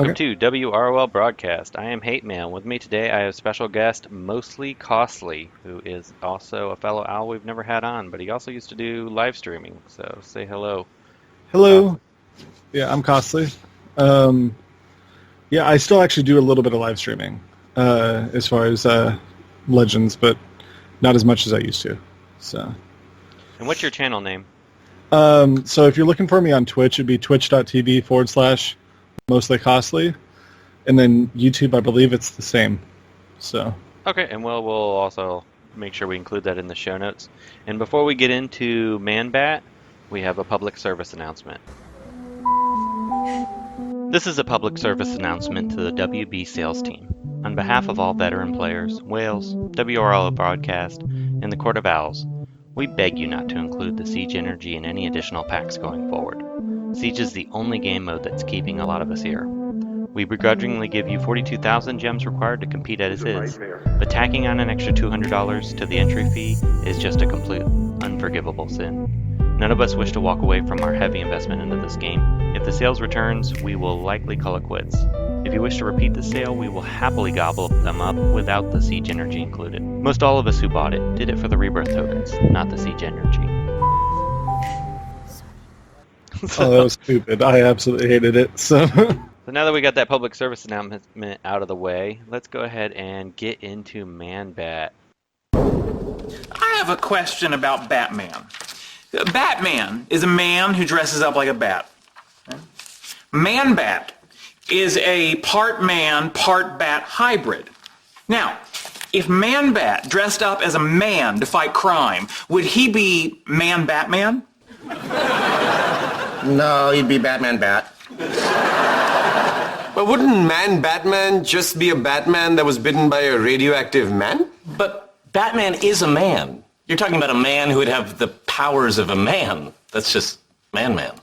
Welcome to WROL Broadcast. I am Hate Man. With me today, I have special guest, Mostly Costly, who is also a fellow owl we've never had on, but he also used to do live streaming. So say hello. Hello. Yeah, I'm Costly. Yeah, I still actually do a little bit of live streaming as far as Legends, but not as much as I used to. So. And what's your channel name? So if you're looking for me on Twitch, it'd be twitch.tv/Mostly Costly. And then YouTube, I believe it's the same. So. Okay, and we'll also make sure we include that in the show notes. And before we get into Man-Bat, we have a public service announcement. This is a public service announcement to the WB sales team. On behalf of all veteran players, whales, WRL Broadcast, and the Court of Owls, we beg you not to include the Siege Energy in any additional packs going forward. Siege is the only game mode that's keeping a lot of us here. We begrudgingly give you 42,000 gems required to compete as is, but tacking on an extra $200 to the entry fee is just a complete unforgivable sin. None of us wish to walk away from our heavy investment into this game. If the sales returns, we will likely call it quits. If you wish to repeat the sale, we will happily gobble them up without the Siege Energy included. Most all of us who bought it did it for the rebirth tokens, not the Siege Energy. Oh, that was stupid. I absolutely hated it. So now that we got that public service announcement out of the way, let's go ahead and get into Man-Bat. I have a question about Batman. Batman is a man who dresses up like a bat. Man-Bat is a part man, part bat hybrid. Now, if Man-Bat dressed up as a man to fight crime, would he be Man-Batman? No, he'd be Batman Bat. But wouldn't Man-Batman just be a Batman that was bitten by a radioactive man? But Batman is a man. You're talking about a man who would have the powers of a man. That's just Man-Man.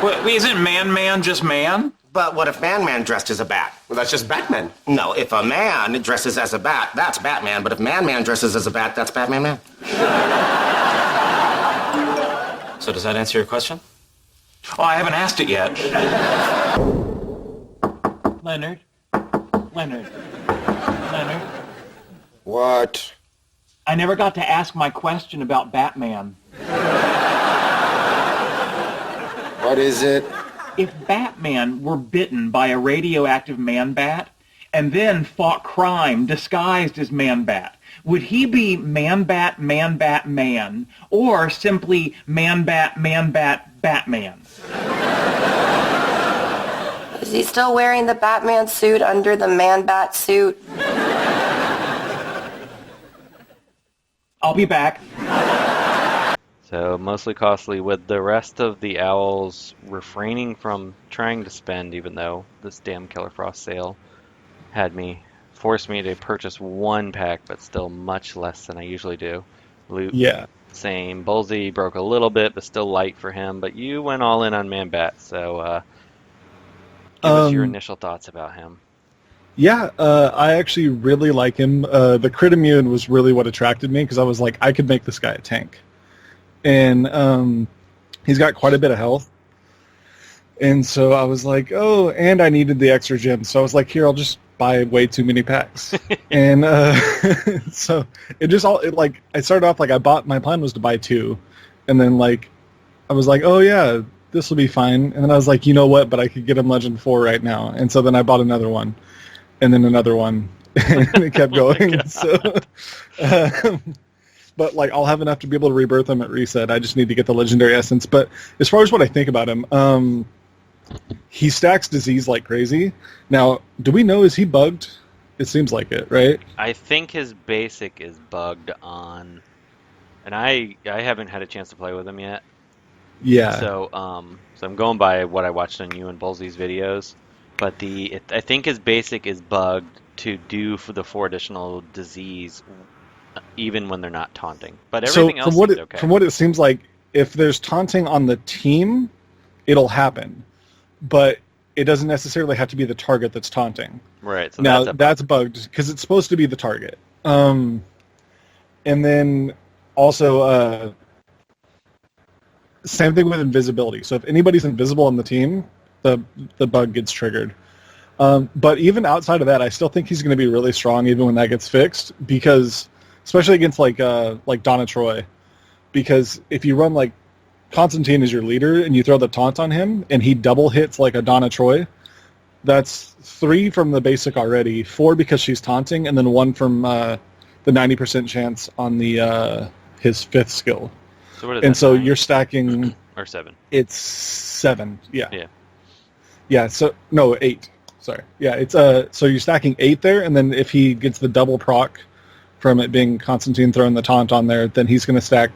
Well, isn't Man-Man just man? But what if Man-Man dressed as a bat? Well, that's just Batman. No, if a man dresses as a bat, that's Batman. But if Man-Man dresses as a bat, that's Batman-Man. So does that answer your question? Oh, I haven't asked it yet. Leonard? What? I never got to ask my question about Batman. What is it? If Batman were bitten by a radioactive man-bat and then fought crime disguised as man-bat, would he be man-bat, man-bat, man, or simply man-bat, man-bat, Batman? Is he still wearing the Batman suit under the Man-Bat suit? I'll be back. So, Mostly Costly, with the rest of the owls refraining from trying to spend, even though this damn Killer Frost sale forced me to purchase one pack, but still much less than I usually do. Loot, yeah. Same. Bullseye broke a little bit, but still light for him. But you went all in on Man-Bat, so give us your initial thoughts about him. Yeah, I actually really like him. The crit immune was really what attracted me because I was like, I could make this guy a tank. And he's got quite a bit of health. And so I was like, oh, and I needed the extra gems. So I was like, here, I'll just buy way too many packs. And so I started off my plan was to buy 2. And then I was like, oh yeah, this will be fine. And then I was like, you know what, but I could get him Legend 4 right now. And so then I bought another one. And then another one. And it kept going. But I'll have enough to be able to rebirth him at reset. I just need to get the legendary essence. But as far as what I think about him, he stacks disease like crazy. Now, do we know, is he bugged? It seems like it, right? I think his basic is bugged on, and I haven't had a chance to play with him yet. Yeah. So I'm going by what I watched on you and Bullsey's videos. But I think his basic is bugged to do for the 4 additional disease, even when they're not taunting. But everything else seems okay. From what it seems like, if there's taunting on the team, it'll happen. But it doesn't necessarily have to be the target that's taunting. Right. So now, that's bugged because it's supposed to be the target. And then also, same thing with invisibility. So if anybody's invisible on the team, the bug gets triggered. But even outside of that, I still think he's going to be really strong even when that gets fixed, because especially against like Donna Troy, because if you run like Constantine as your leader and you throw the taunt on him and he double hits like a Donna Troy, that's 3 from the basic already, 4 because she's taunting, and then 1 from the 90% chance on the his 5th skill. So what is and that, so 9? you're stacking... Or 7? It's 7, yeah. Yeah. Yeah, so... No, 8. Sorry. Yeah, it's so you're stacking 8 there, and then if he gets the double proc from it being Constantine throwing the taunt on there, then he's going to stack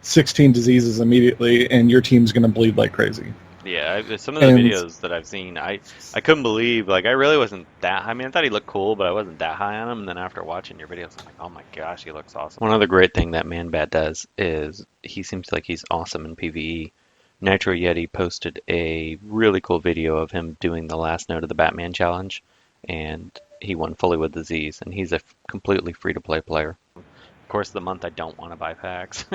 16 diseases immediately, and your team's going to bleed like crazy. Yeah, some of the videos that I've seen, I couldn't believe, like, I really wasn't that high. I mean, I thought he looked cool, but I wasn't that high on him. And then after watching your videos, I'm like, oh my gosh, he looks awesome. One other great thing that Man-Bat does is he seems like he's awesome in PvE. Nitro Yeti posted a really cool video of him doing the last note of the Batman challenge, and he won fully with disease, and he's a completely free-to-play player. Of course, the month I don't want to buy packs.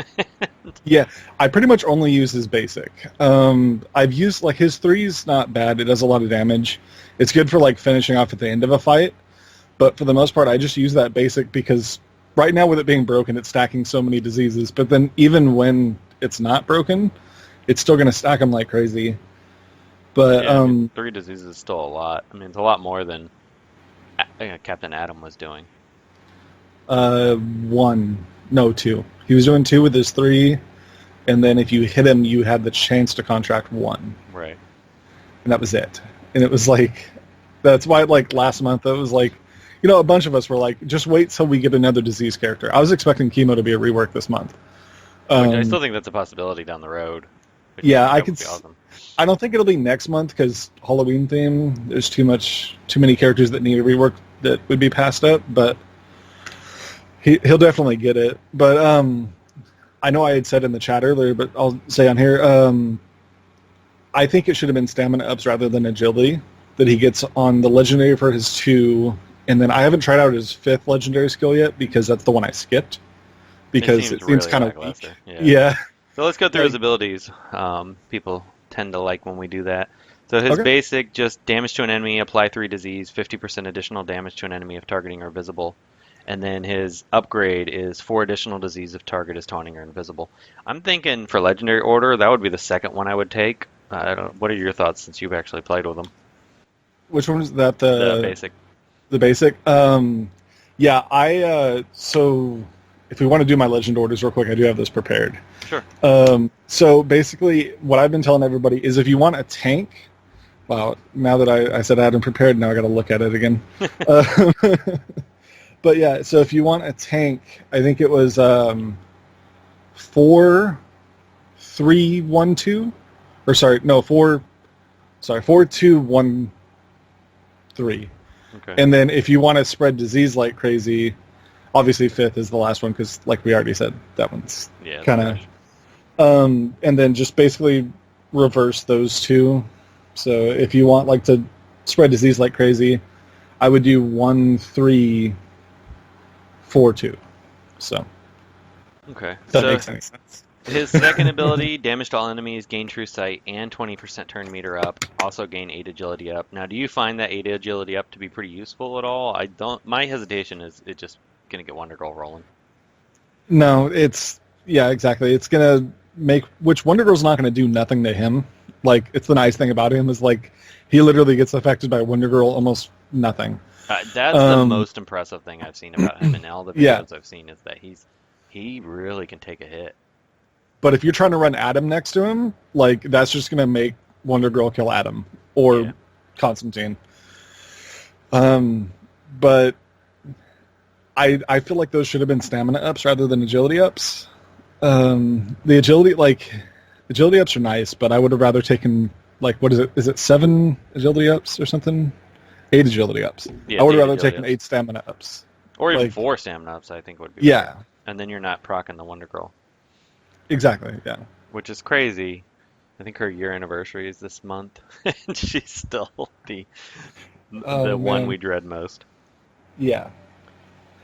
Yeah, I pretty much only use his basic. I've used, like, his 3's not bad. It does a lot of damage. It's good for, like, finishing off at the end of a fight. But for the most part, I just use that basic because right now with it being broken, it's stacking so many diseases. But then even when it's not broken, it's still going to stack them like crazy. But yeah, I mean, 3 diseases is still a lot. I mean, it's a lot more than Captain Atom was doing. 1. No, 2. He was doing 2 with his 3, and then if you hit him, you had the chance to contract 1. Right. And that was it. And it was like, that's why, like, last month, it was like, you know, a bunch of us were like, just wait till we get another disease character. I was expecting Chemo to be a rework this month. Which I still think that's a possibility down the road. Yeah, I I could could. Awesome. I don't think it'll be next month because Halloween theme. There's too many characters that need a rework that would be passed up. But he'll definitely get it. But I know I had said in the chat earlier, but I'll say on here. I think it should have been stamina ups rather than agility that he gets on the legendary for his 2, and then I haven't tried out his 5th legendary skill yet because that's the one I skipped because it seems really kind of weak. lackluster. Yeah. So let's go through his abilities. People tend to like when we do that. So his basic, just damage to an enemy, apply 3 disease, 50% additional damage to an enemy if targeting or visible. And then his upgrade is 4 additional disease if target is taunting or invisible. I'm thinking for legendary order, that would be the second one I would take. What are your thoughts since you've actually played with them? Which one is that? The basic. The basic. Yeah, so if we want to do my legend orders real quick, I do have this prepared. Sure. So basically, what I've been telling everybody is if you want a tank, wow, now that I said I had them prepared, now I got to look at it again. But yeah, so if you want a tank, I think it was 4, 3, 1, 2, or 4, 2, 1, 3. Okay. And then if you want to spread disease like crazy, obviously 5th is the last one because, like we already said, that one's kind of. And then just basically reverse those 2. So if you want like to spread disease like crazy, I would do 1, 3, 4, 2. So. Okay. That makes any sense. His second ability, damage to all enemies, gain true sight, and 20% turn meter up. Also gain 8 agility up. Now, do you find that 8 agility up to be pretty useful at all? I don't. My hesitation is it just gonna get Wonder Girl rolling. No, exactly. It's gonna make Wonder Girl's not gonna do nothing to him. Like, it's the nice thing about him is like he literally gets affected by Wonder Girl almost nothing. That's the most impressive thing I've seen about him in all the videos I've seen is that he really can take a hit. But if you're trying to run Adam next to him, like, that's just going to make Wonder Girl kill Adam or Constantine. But I feel like those should have been stamina ups rather than agility ups. The agility ups are nice, but I would have rather taken, like, what is it? Is it 7 agility ups or something? 8 agility ups. Yeah, I would have rather taken 8 stamina ups. Or even like, 4 stamina ups, I think would be better. And then you're not proccing the Wonder Girl. Exactly, yeah. Which is crazy. I think her year anniversary is this month, and she's still the one we dread most. Yeah.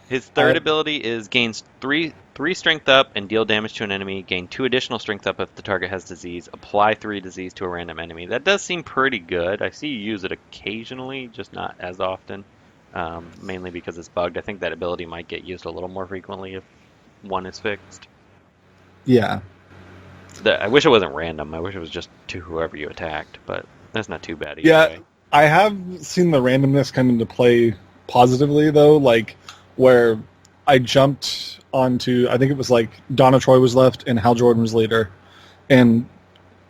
His third ability is gains 3 3 strength up and deal damage to an enemy. Gain 2 additional strength up if the target has disease. Apply 3 disease to a random enemy. That does seem pretty good. I see you use it occasionally, just not as often. Mainly because it's bugged. I think that ability might get used a little more frequently if 1 is fixed. Yeah. I wish it wasn't random. I wish it was just to whoever you attacked, but that's not too bad either Yeah, way. I have seen the randomness come into play positively, though, like where I jumped onto, I think it was like Donna Troy was left and Hal Jordan was leader, and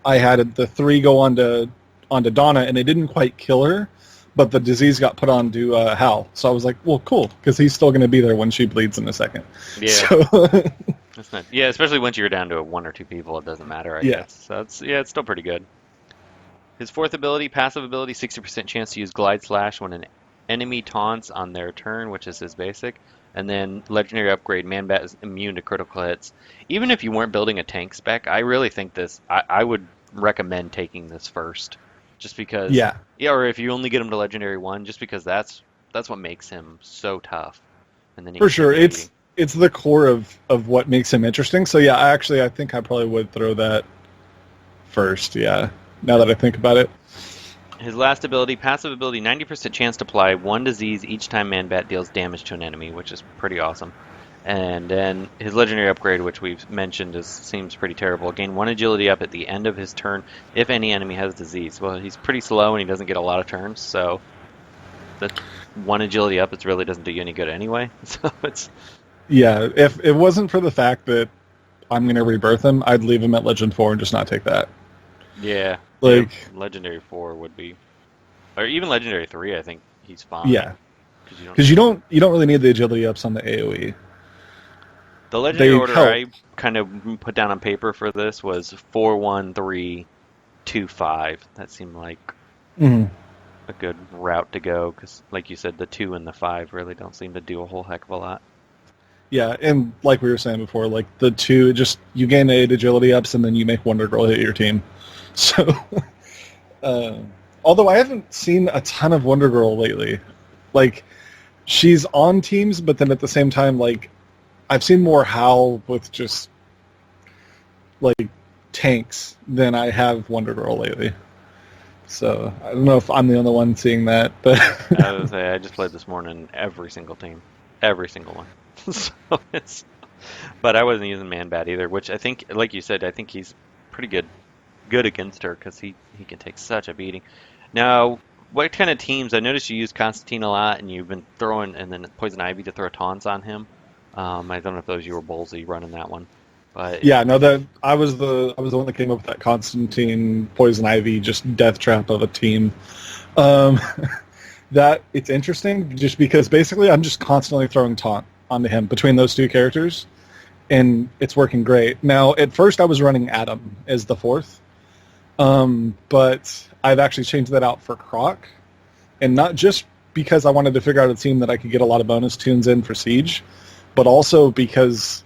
I had the 3 go onto Donna, and they didn't quite kill her, but the disease got put onto Hal. So I was like, well, cool, because he's still going to be there when she bleeds in a second. Yeah. So That's not, yeah, especially once you're down to 1 or 2 people, it doesn't matter, I Yeah. guess. So it's still pretty good. His 4th ability, passive ability, 60% chance to use Glide Slash when an enemy taunts on their turn, which is his basic. And then legendary upgrade, Man-Bat is immune to critical hits. Even if you weren't building a tank spec, I really think I would recommend taking this first. Just because... Yeah, or if you only get him to legendary 1, just because that's what makes him so tough. And then he for gets sure. ability. It's the core of what makes him interesting. So yeah, I think I probably would throw that first, yeah, now that I think about it. His last ability, passive ability, 90% chance to apply 1 disease each time Man-Bat deals damage to an enemy, which is pretty awesome. And then his legendary upgrade, which we've mentioned, seems pretty terrible. Gain 1 agility up at the end of his turn if any enemy has disease. Well, he's pretty slow and he doesn't get a lot of turns, so that 1 agility up, it really doesn't do you any good anyway. So it's... Yeah, if it wasn't for the fact that I'm going to rebirth him, I'd leave him at Legend 4 and just not take that. Yeah. Like, Legendary 4 would be... Or even Legendary 3, I think he's fine. yeah. Because you don't really need the agility ups on the AoE. The legendary They order help. I kind of put down on paper for this was 4-1-3-2-5. That seemed like Mhm. a good route to go because, like you said, the 2 and the 5 really don't seem to do a whole heck of a lot. Yeah, and like we were saying before, like the 2, just you gain 8 agility ups and then you make Wonder Girl hit your team. So, although I haven't seen a ton of Wonder Girl lately, like she's on teams, but then at the same time, like I've seen more Hal with just like tanks than I have Wonder Girl lately. So I don't know if I'm the only one seeing that, but I would say I just played this morning every single team, every single one. So but I wasn't using Man-Bat either, which I think, like you said, I think he's pretty good against her because he can take such a beating. Now, what kind of teams? I noticed you use Constantine a lot, and you've been throwing, and then Poison Ivy to throw taunts on him. I don't know if those you were ballsy running that one, but yeah, no, that I was the one that came up with that Constantine Poison Ivy just death trap of a team. That it's interesting just because basically I'm just constantly throwing taunt onto him between those 2 characters, and it's working great. Now, at first I was running Adam as the 4th, but I've actually changed that out for Croc, and not just because I wanted to figure out a team that I could get a lot of bonus tunes in for Siege, but also because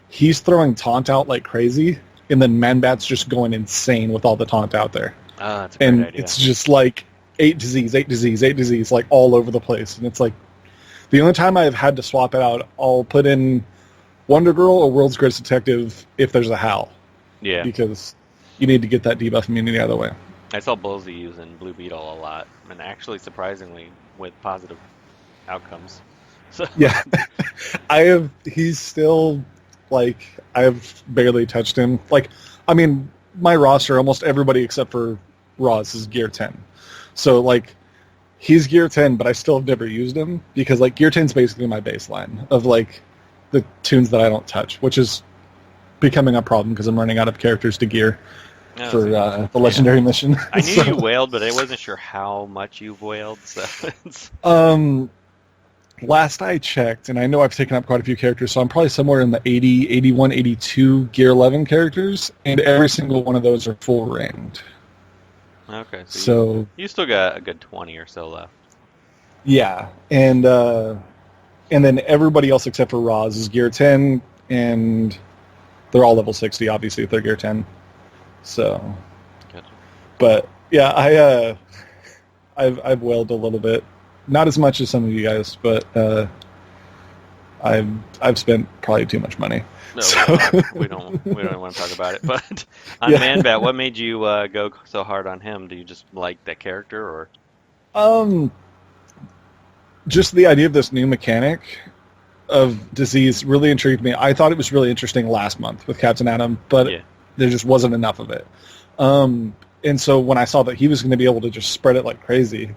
he's throwing taunt out like crazy, and then Man-Bat's just going insane with all the taunt out there. that's a great And idea. it's just like 8 disease, 8 disease, 8 disease, like all over the place. And it's like, the only time I've had to swap it out, I'll put in Wonder Girl or World's Greatest Detective if there's a Hal. Yeah. Because you need to get that debuff immunity out of the way. I saw Bullseye using Blue Beetle a lot, and actually, surprisingly, with positive outcomes. So Yeah. He's still, like, I've barely touched him. Like, I mean, my roster, almost everybody except for Roz is Gear 10. So, like, he's Gear 10, but I still have never used him because, like, Gear 10 is basically my baseline of, like, the tunes that I don't touch, which is becoming a problem because I'm running out of characters to gear for the Legendary mission. I knew So, you wailed, but I wasn't sure how much you've wailed. So it's... last I checked, and I know I've taken up quite a few characters, so I'm probably somewhere in the 80, 81, 82 Gear 11 characters, and every single one of those are full ranged. Okay, So you still got a good 20 or so left. yeah, and then everybody else except for Roz is Gear 10, and they're all level 60, obviously, if they're Gear 10. So, Gotcha. but yeah, I've wailed a little bit, not as much as some of you guys, but I've spent probably too much money. No, So- we don't want to talk about it. But on Yeah. Man-Bat, what made you go so hard on him? Do you just like that character, or? Just the idea of this new mechanic of disease really intrigued me. I thought it was really interesting last month with Captain Atom, but Yeah. there just wasn't enough of it. And so when I saw that he was going to be able to just spread it like crazy,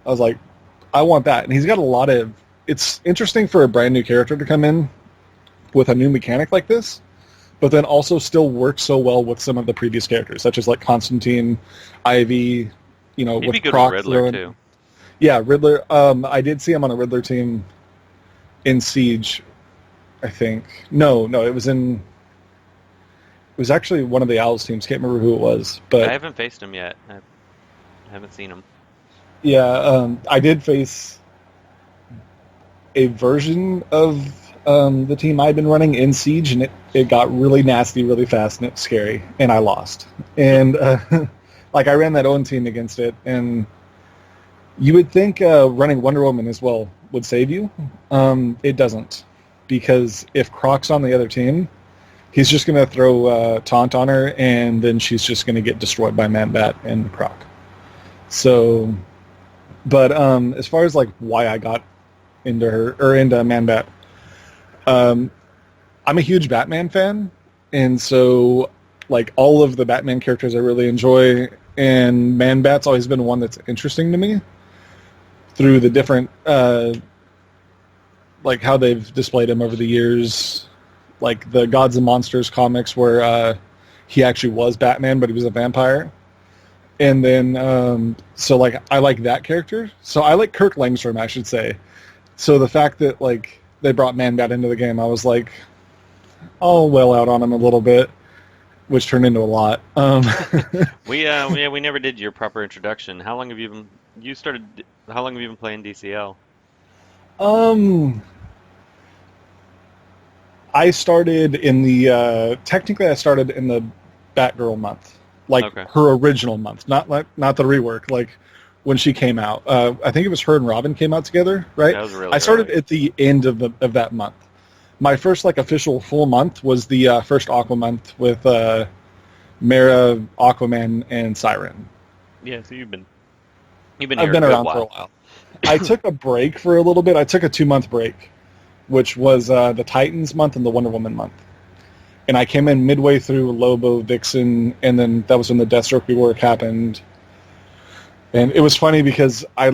I was like, I want that. And he's got a lot of... It's interesting for a brand new character to come in with a new mechanic like this, but then also still work so well with some of the previous characters, such as like Constantine, Ivy, He'd with be good Croc with Riddler throwing- too. Yeah, Riddler. I did see him on a Riddler team in Siege, I think. No, it was in... It was actually one of the Owls teams. Can't remember who it was, but I haven't faced him yet. I haven't seen him. yeah, I did face a version of the team I'd been running in Siege, and it got really nasty really fast, and it was scary, and I lost. And like I ran that own team against it, and you would think running Wonder Woman as well would save you. It doesn't, because if Croc's on the other team, he's just going to throw Taunt on her, and then she's just going to get destroyed by Man-Bat and Croc. So, but as far as like why I got into her or into Man-Bat, I'm a huge Batman fan, and so like all of the Batman characters I really enjoy, and Man-Bat's always been one that's interesting to me through the different like how they've displayed him over the years, like the Gods and Monsters comics where he actually was Batman but he was a vampire. And then so like I like that character, so I like Kirk Langstrom, I should say. So the fact that like they brought Man-Bat into the game, I was like, I'll well out on him a little bit, which turned into a lot. We never did your proper introduction. How long have you been? How long have you been playing DCL? I started in the technically I started in the Batgirl month, like Okay. her original month, not the rework, like when she came out. I think it was her and Robin came out together, right? That was really I started early. at the end of that month. My first like official full month was the first Aqua month with Mara, Aquaman, and Siren. Yeah, so you've been here I've been a good around for a while. I took a break for a little bit. I took a 2-month break, which was the Titans month and the Wonder Woman month. And I came in midway through Lobo, Vixen, and then that was when the Deathstroke rework happened. And it was funny because I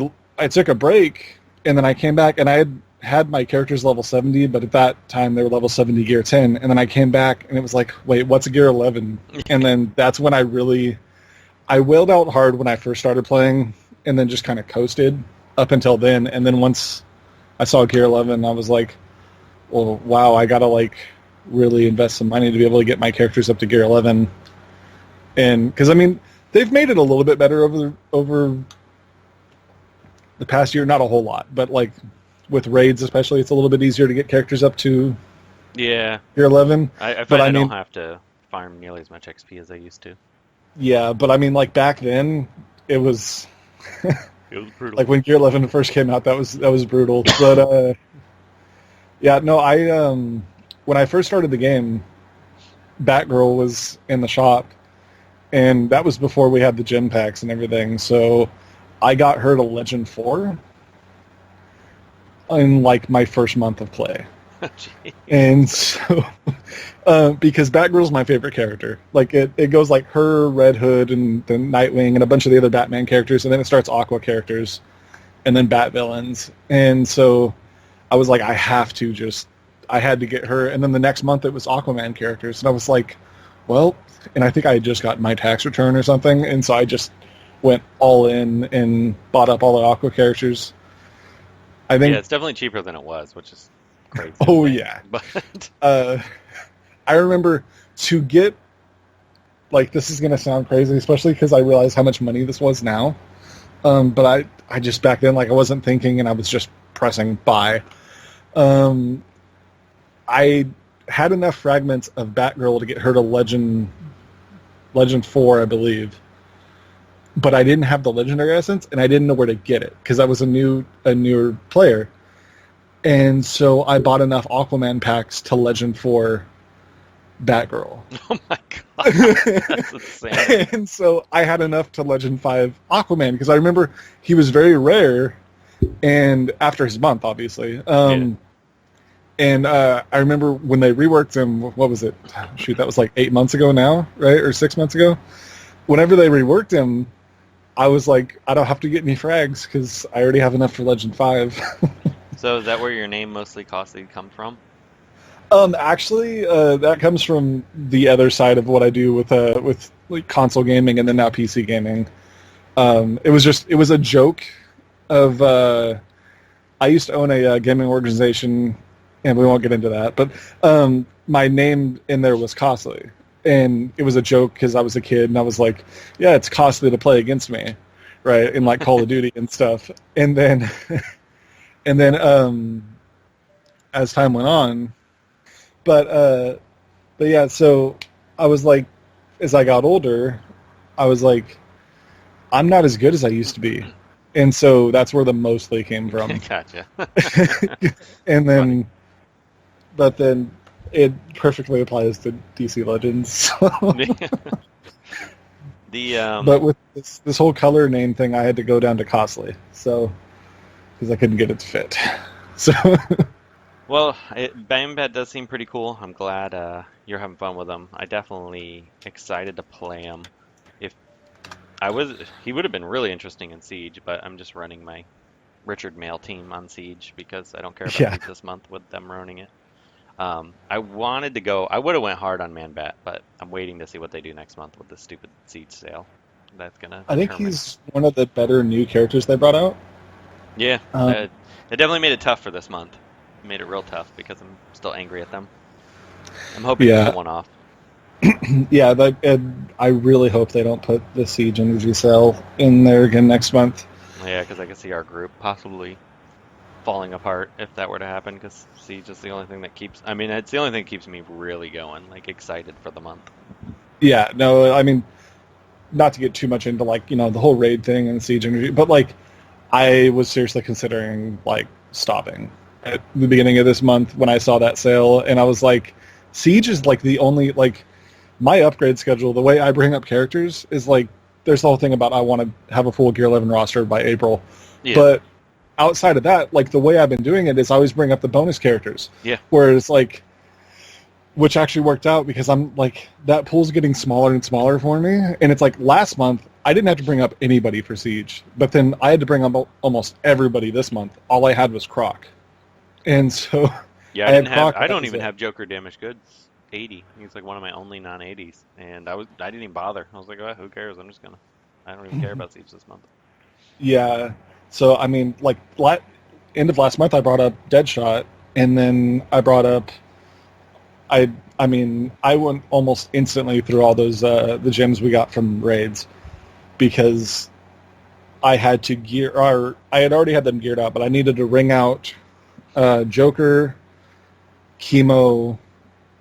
took a break, and then I came back, and I had my characters level 70, but at that time they were level 70 gear 10. And then I came back, and it was like, wait, what's a gear 11? And then that's when I wailed out hard when I first started playing, and then just kind of coasted up until then. And then once I saw gear 11, I was like, well, wow, I gotta like really invest some money to be able to get my characters up to gear 11. And because I mean, they've made it a little bit better over the past year, not a whole lot, but like with raids especially, it's a little bit easier to get characters up to Yeah, gear 11. I But find I I mean- don't have to farm nearly as much XP as I used to. Yeah, but I mean, like back then, it was It was brutal. like when Gear 11 first came out. That was brutal. But yeah, no, when I first started the game, Batgirl was in the shop, and that was before we had the gem packs and everything. So I got her to Legend 4 in like my first month of play. Gee. And so, because Batgirl's my favorite character. Like, it goes like her, Red Hood, and then Nightwing, and a bunch of the other Batman characters, and then it starts Aqua characters, and then Bat villains. And so, I was like, I had to get her. And then the next month, it was Aquaman characters. And I was like, well, and I think I had just got my tax return or something, and so I just went all in and bought up all the Aqua characters. I think... Yeah, it's definitely cheaper than it was, which is crazy. Oh, yeah. But I remember to get, like, this is going to sound crazy, especially because I realize how much money this was now. But I just back then, like, I wasn't thinking, and I was just pressing buy. I had enough fragments of Batgirl to get her to Legend 4, I believe. But I didn't have the Legendary Essence, and I didn't know where to get it, because I was a newer player. And so I bought enough Aquaman packs to Legend 4 Batgirl. Oh my god, that's insane. And so I had enough to Legend 5 Aquaman, because I remember he was very rare, and after his month, obviously. And I remember when they reworked him, what was it? Shoot, that was like 8 months ago now, right? Or 6 months ago? Whenever they reworked him, I was like, I don't have to get any frags, because I already have enough for Legend 5. So is that where your name mostly costly comes from? Actually, that comes from the other side of what I do with like console gaming and then now PC gaming. It was a joke of I used to own a gaming organization, and we won't get into that. But my name in there was costly, and it was a joke because I was a kid and I was like, yeah, it's costly to play against me, right? In like Call of Duty and stuff. And then as time went on. But yeah, so I was like, as I got older, I was like, I'm not as good as I used to be. And so that's where the mostly came from. Gotcha. And then, but then it perfectly applies to DC Legends. So. But with this whole color name thing, I had to go down to costly. So, because I couldn't get it to fit. So. Well, Bambat does seem pretty cool. I'm glad you're having fun with him. I definitely excited to play him. He would have been really interesting in Siege, but I'm just running my Richard Mail team on Siege because I don't care about Siege this month with them running it. I wanted to go. I would have went hard on Manbat, but I'm waiting to see what they do next month with the stupid Siege sale. That's gonna. I think he's one of the better new characters they brought out. Yeah, it definitely made it tough for this month. Made it real tough because I'm still angry at them. I'm hoping to pull one off. Yeah, I really hope they don't put the Siege Energy sale in there again next month. Yeah, because I can see our group possibly falling apart if that were to happen, because Siege is the only thing that keeps... I mean, it's the only thing that keeps me really going, like, excited for the month. Yeah, no, I mean, not to get too much into, like, the whole raid thing and Siege Energy, but, like, I was seriously considering, like, stopping at the beginning of this month when I saw that sale, and I was like, Siege is like the only, like, my upgrade schedule, the way I bring up characters is like, there's the whole thing about I want to have a full Gear 11 roster by April, but outside of that, like, the way I've been doing it is I always bring up the bonus characters, whereas, like, which actually worked out because I'm like, that pool's getting smaller and smaller for me, and it's like last month I didn't have to bring up anybody for Siege, but then I had to bring up almost everybody this month. All I had was Croc. And so I don't even have Joker Damage Goods 80. He's like one of my only non-80s, and I didn't even bother. I was like, oh, who cares? I don't even care about Siege this month. Yeah. So I mean, like, end of last month I brought up Deadshot, and then I brought up I went almost instantly through all those the gems we got from raids because I had to I had already had them geared out, but I needed to ring out Joker, Chemo,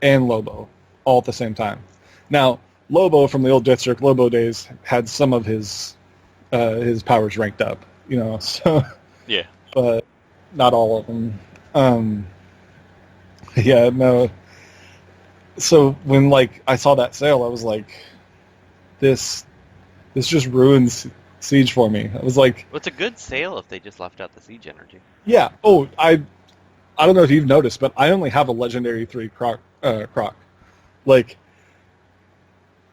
and Lobo all at the same time. Now, Lobo from the old Deathstroke Lobo days had some of his powers ranked up, so yeah, but not all of them. Yeah, no. So when, like, I saw that sale, I was like, this just ruins Siege for me. I was like, well, it's a good sale if they just left out the Siege energy. Yeah. Oh, I don't know if you've noticed, but I only have a Legendary 3 Croc. Like,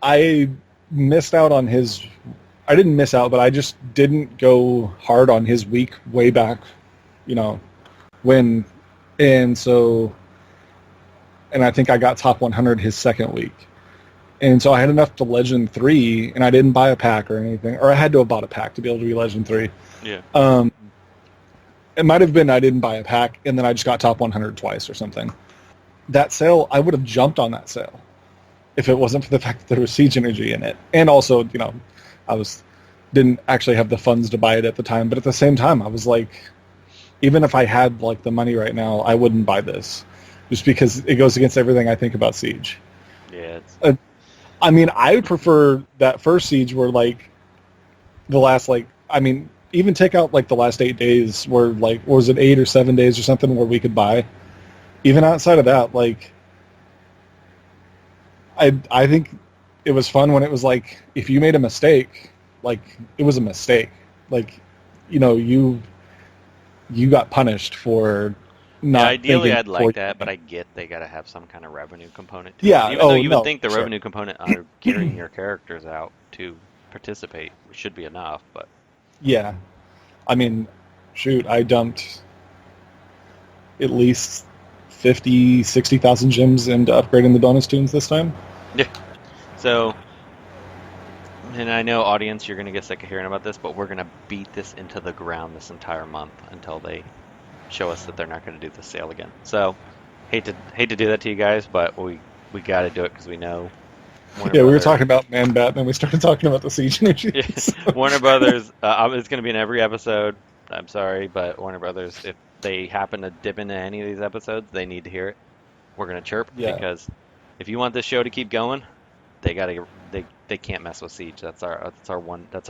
I missed out on his... I didn't miss out, but I just didn't go hard on his week way back, when... And so... And I think I got top 100 his second week. And so I had enough to Legend 3, and I didn't buy a pack or anything. Or I had to have bought a pack to be able to be Legend 3. Yeah. It might have been I didn't buy a pack, and then I just got top 100 twice or something. That sale, I would have jumped on that sale if it wasn't for the fact that there was Siege Energy in it. And also, I didn't actually have the funds to buy it at the time. But at the same time, I was like, even if I had, like, the money right now, I wouldn't buy this. Just because it goes against everything I think about Siege. Yeah. I mean, I would prefer that first Siege where, like, the last, like, I mean, even take out like the last 8 days where like, or was it 8 or 7 days or something where we could buy? Even outside of that, like, I think it was fun when it was like, if you made a mistake, like, it was a mistake. Like, you know, you got punished for not ideally, thinking I'd before like you- that, but I get they got to have some kind of revenue component to it. Yeah, Even though oh, you would no, think the sure. revenue component are gearing your characters out to participate should be enough, but Yeah. I mean, shoot, I dumped at least 50, 60,000 gems into upgrading the bonus tunes this time. yeah. So, and I know, audience, you're going to get sick of hearing about this, but we're going to beat this into the ground this entire month until they show us that they're not going to do the sale again. So, hate to do that to you guys, but we got to do it because we know. Warner Yeah, we were Brothers- talking about Man-Bat, and then we started talking about the Siege energy. Yeah. Warner Brothers, it's going to be in every episode. I'm sorry, but Warner Brothers, if they happen to dip into any of these episodes, they need to hear it. We're going to chirp Yeah. because if you want this show to keep going, they can't mess with Siege. That's our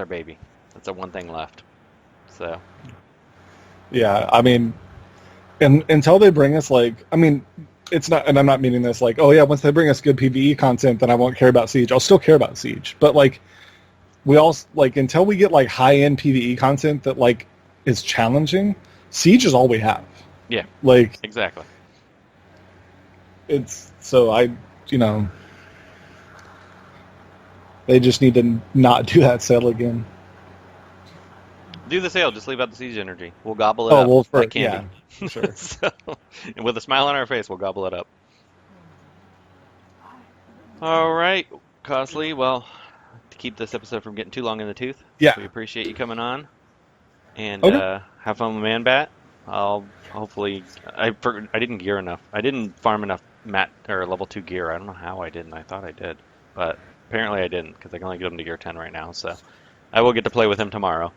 baby. That's our one thing left. So Yeah, I mean, and until they bring us, like, I mean, it's not, and I'm not meaning this like, oh yeah, once they bring us good PvE content, then I won't care about Siege. I'll still care about Siege, but like, we all, like, until we get like high-end PvE content that like is challenging, Siege is all we have. yeah, Like, exactly. it's, so you know, they just need to not do that sale again. Do the sale. Just leave out the Siege energy. We'll gobble it Oh, up well, like candy. yeah, sure. So, and with a smile on our face, we'll gobble it up. All right, Costly. Well, to keep this episode from getting too long in the tooth, Yeah. we appreciate you coming on, and Okay. have fun with Man-Bat. I'll hopefully. I didn't gear enough. I didn't farm enough level 2 gear. I don't know how I didn't. I thought I did, but apparently I didn't because I can only get him to gear 10 right now. So I will get to play with him tomorrow.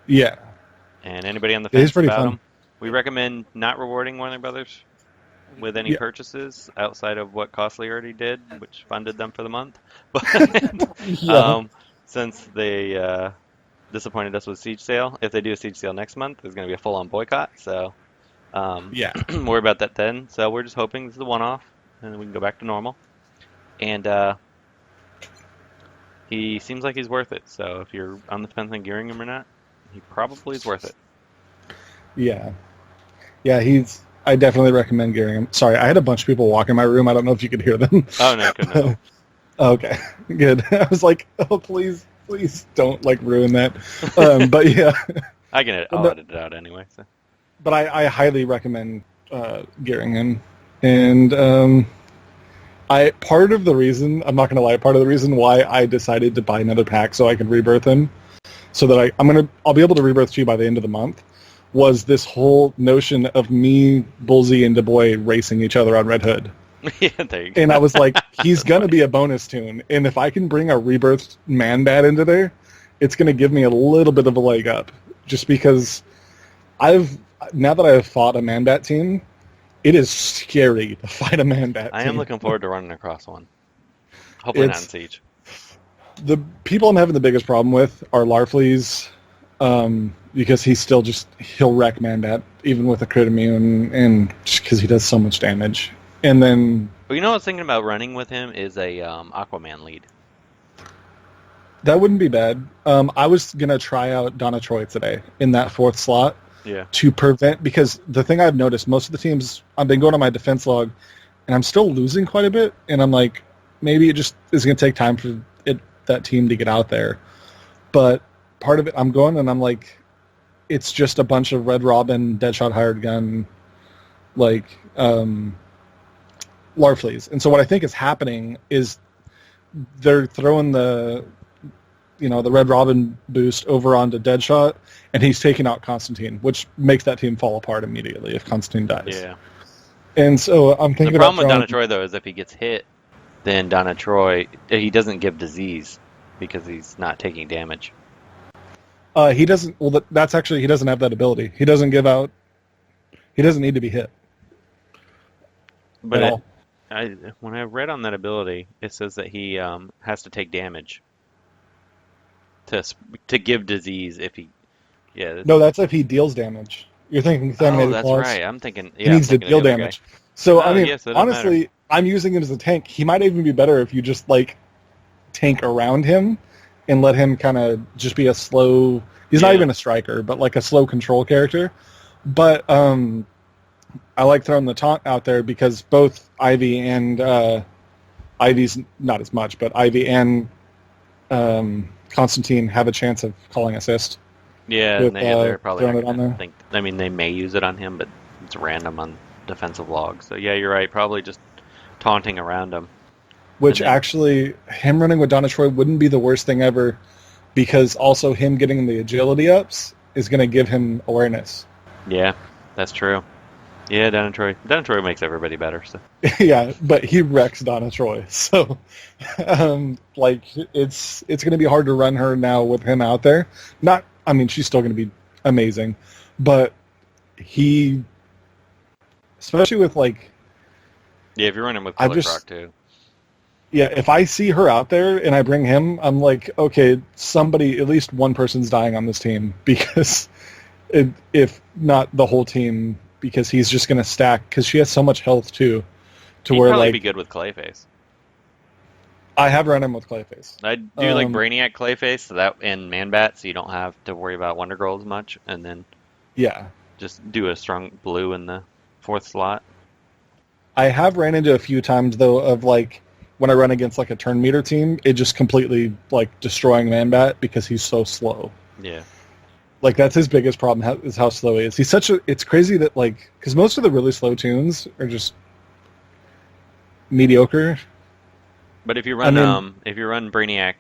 Yeah. And anybody on the It is fence pretty about fun. him, we recommend not rewarding Warner Brothers with any Yeah. purchases outside of what Costly already did, which funded them for the month. But Yeah. since they disappointed us with Siege Sale, if they do a Siege Sale next month, there's going to be a full-on boycott. So Yeah. worry about that then. So we're just hoping this is a one-off, and then we can go back to normal. And he seems like he's worth it. So if you're on the fence on gearing him or not, he probably is worth it. Yeah. Yeah, I definitely recommend gearing him. Sorry, I had a bunch of people walk in my room. I don't know if you could hear them. Oh, no, couldn't have. Okay, good. I was like, oh, please don't, like, ruin that. But yeah, I'll edit it out anyway. So. but I highly recommend gearing him. And part of the reason, I'm not going to lie, part of the reason why I decided to buy another pack so I could rebirth him, so that I'll be able to rebirth you by the end of the month, was this whole notion of me, Bullseye, and DuBois racing each other on Red Hood. Yeah, there you go. And I was like, he's going to be a bonus tune. And if I can bring a rebirthed Man-Bat into there, it's going to give me a little bit of a leg up. Just because now that I've fought a Man-Bat team, it is scary to fight a Man-Bat team. I am looking forward to running across one. Hopefully not in Siege. The people I'm having the biggest problem with are Larfleeze, because he'll wreck Man-Bat, even with a crit immune, and just because he does so much damage. And then But you know what I was thinking about running with him is a Aquaman lead. that wouldn't be bad. I was going to try out Donna Troy today in that 4th slot Yeah. to prevent, because the thing I've noticed, most of the teams, I've been going on my defense log, and I'm still losing quite a bit, and I'm like, maybe it just is going to take time for that team to get out there. But part of it, I'm going, and I'm like, it's just a bunch of Red Robin, Deadshot Hired Gun, like, Larfleeze. And so what I think is happening is they're throwing the Red Robin boost over onto Deadshot, and he's taking out Constantine, which makes that team fall apart immediately if Constantine dies. Yeah. And so I'm thinking The problem with about Donna Troy, though, is if he gets hit, then Donna Troy, he doesn't give disease because he's not taking damage. he doesn't. Well, that's actually, he doesn't have that ability. He doesn't give out. He doesn't need to be hit. But at all. When I read on that ability, it says that he has to take damage to give disease if he. Yeah. No, that's if he deals damage. You're thinking contaminated that's claws. right. I'm thinking. Yeah, He needs to I'm thinking deal of the other damage. guy. So Oh, I mean, yeah, so it doesn't honestly, matter. I'm using him as a tank. He might even be better if you just like tank around him and let him kind of just be a slow. He's not Yeah. even a striker, but like a slow control character. But I like throwing the taunt out there because both Ivy and Ivy's not as much, but Ivy and Constantine have a chance of calling assist. Yeah, with, they're probably throwing not it on gonna there. think. I mean, they may use it on him, but it's random on defensive logs. So yeah, you're right. Probably just taunting around him. Which And then- actually, him running with Donna Troy wouldn't be the worst thing ever, because also him getting the agility ups is going to give him awareness. Yeah, that's true. Yeah, Troy makes everybody better. So Yeah, but he wrecks Donna Troy, so like it's going to be hard to run her now with him out there. Not, I mean, she's still going to be amazing, but he, especially with like, yeah, if you're running with I Killer just- Croc too. yeah, if I see her out there and I bring him, I'm like, okay, somebody, at least one person's dying on this team, because if not the whole team, because he's just going to stack, because she has so much health too, to He'd where probably like be good with Clayface. I have run him with Clayface. I'd do like Um, Brainiac Clayface so that and Man-Bat, so you don't have to worry about Wonder Girl as much, and then Yeah, just do a strong blue in the 4th slot. I have ran into a few times though of like when I run against like a turn meter team, it just completely like destroying Man-Bat because he's so slow. Yeah. Like that's his biggest problem is how slow he is. He's such a. It's crazy that like because most of the really slow tunes are just mediocre. But if you run I mean- if you run Brainiac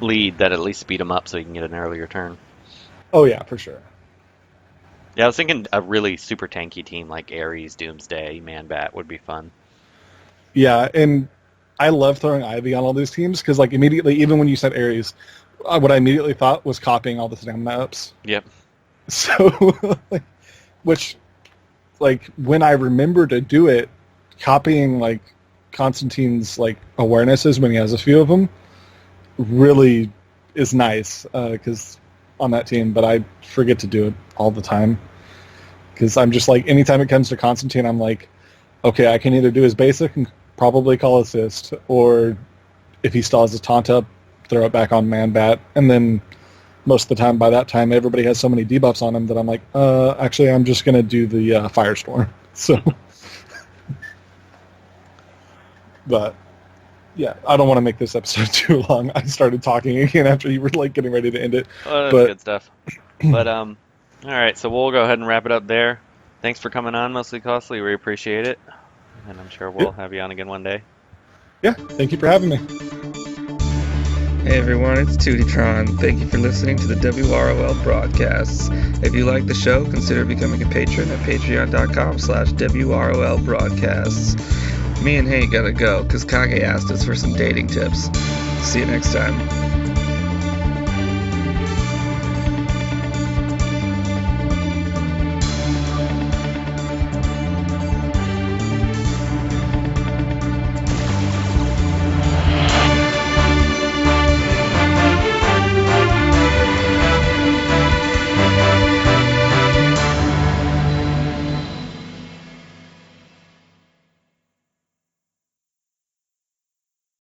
lead, that at least speed him up so you can get an earlier turn. Oh yeah, for sure. Yeah, I was thinking a really super tanky team like Ares, Doomsday, Man-Bat would be fun. Yeah, and I love throwing Ivy on all these teams because like immediately, even when you said Ares, what I immediately thought was copying all the stamina ups. Yep. So, which, like, when I remember to do it, copying, like, Constantine's, like, awarenesses when he has a few of them really is nice, because on that team, but I forget to do it all the time. Because I'm just like, anytime it comes to Constantine, I'm like, okay, I can either do his basic and probably call assist, or if he still has his taunt up, throw it back on Man-Bat, and then most of the time, by that time, everybody has so many debuffs on him that I'm like, actually, I'm just going to do the Firestorm. So, but, yeah, I don't want to make this episode too long. I started talking again after you were, like, getting ready to end it. Well, that's But- good stuff. But, all right, so we'll go ahead and wrap it up there. Thanks for coming on, Mostly Costly. We appreciate it. And I'm sure we'll have you on again one day. Yeah, thank you for having me. Hey everyone, it's Tootytron. Thank you for listening to the WROL broadcasts. If you like the show, consider becoming a patron at patreon.com/WROL broadcasts. Me and Hank gotta go, because Kage asked us for some dating tips. See you next time.